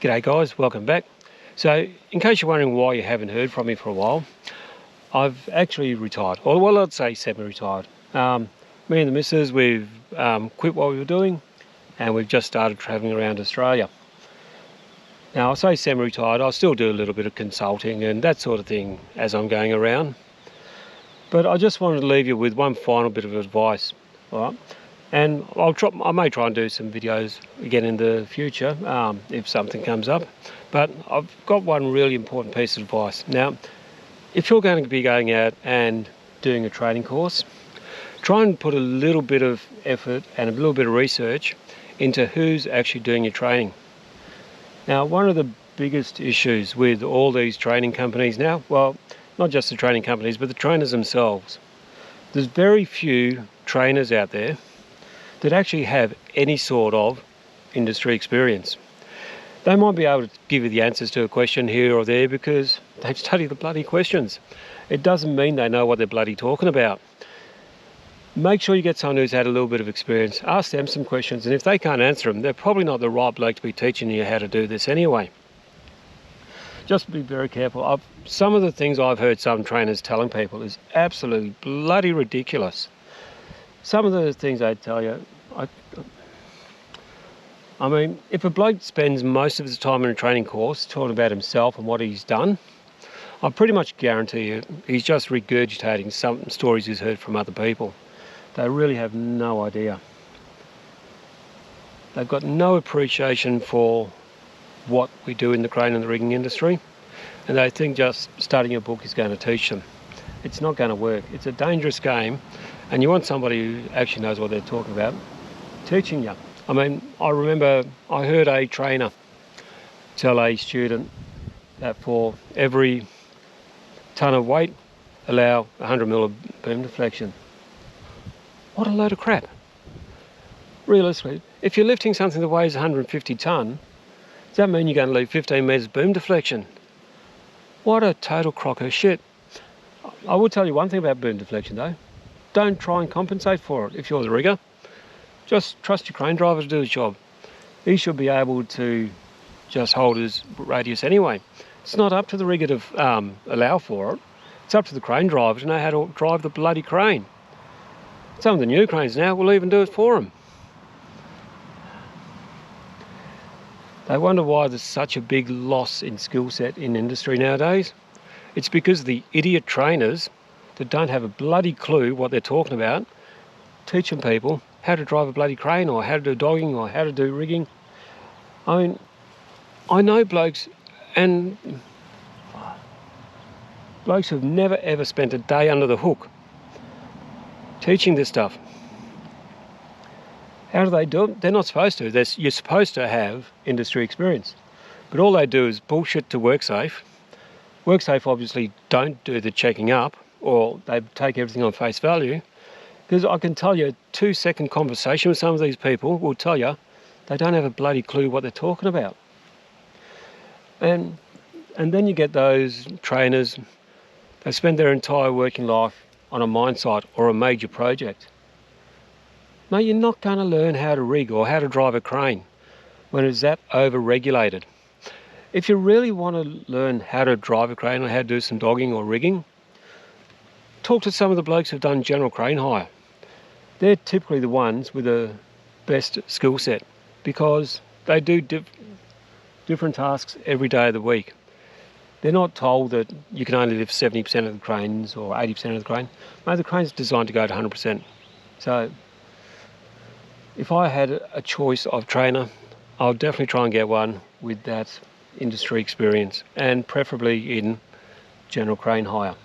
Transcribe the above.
G'day guys, welcome back. So in case you're wondering why you haven't heard from me for a while, I've actually retired, or well, I'd say semi-retired. Me and the missus, we've quit what we were doing and we've just started travelling around Australia. Now I say semi-retired, I'll still do a little bit of consulting and that sort of thing as I'm going around. But I just wanted to leave you with one final bit of advice, all right? And I may try and do some videos again in the future if something comes up. But I've got one really important piece of advice. Now, if you're going to be going out and doing a training course, try and put a little bit of effort and a little bit of research into who's actually doing your training. Now, one of the biggest issues with all these training companies now, well, not just the training companies, but the trainers themselves, there's very few trainers out there that actually have any sort of industry experience. They might be able to give you the answers to a question here or there because they've studied the bloody questions. It doesn't mean they know what they're bloody talking about. Make sure you get someone who's had a little bit of experience. Ask them some questions, and if they can't answer them, they're probably not the right bloke to be teaching you how to do this anyway. Just be very careful. Some of the things I've heard some trainers telling people is absolutely bloody ridiculous. Some of the things they tell you, I mean, if a bloke spends most of his time in a training course talking about himself and what he's done, I pretty much guarantee you he's just regurgitating some stories he's heard from other people. They really have no idea. They've got no appreciation for what we do in the crane and the rigging industry, and they think just studying a book is going to teach them. It's not going to work. It's a dangerous game, and you want somebody who actually knows what they're talking about teaching you. I mean, I remember I heard a trainer tell a student that for every tonne of weight, allow 100 mil of boom deflection. What a load of crap. Realistically, if you're lifting something that weighs 150 tonne, does that mean you're going to leave 15 metres boom deflection? What a total crock of shit. I will tell you one thing about boom deflection though. Don't try and compensate for it if you're the rigger. Just trust your crane driver to do his job. He should be able to just hold his radius anyway. It's not up to the rigger to allow for it. It's up to the crane driver to know how to drive the bloody crane. Some of the new cranes now will even do it for them. They wonder why there's such a big loss in skill set in industry nowadays. It's because the idiot trainers that don't have a bloody clue what they're talking about, teaching people how to drive a bloody crane or how to do dogging or how to do rigging. I mean, I know blokes who've never ever spent a day under the hook teaching this stuff. How do they do it? They're not supposed to. You're supposed to have industry experience. But all they do is bullshit to WorkSafe. WorkSafe obviously don't do the checking up, or they take everything on face value. Because I can tell you, a 2-second conversation with some of these people will tell you they don't have a bloody clue what they're talking about. And then you get those trainers, they spend their entire working life on a mine site or a major project. Mate, you're not going to learn how to rig or how to drive a crane when it's that over-regulated. If you really want to learn how to drive a crane or how to do some dogging or rigging, talk to some of the blokes who've done general crane hire. They're typically the ones with the best skill set because they do different tasks every day of the week. They're not told that you can only lift 70% of the cranes or 80% of the crane. Mate, the crane's designed to go to 100%. So if I had a choice of trainer, I'll definitely try and get one with that industry experience and preferably in general crane hire.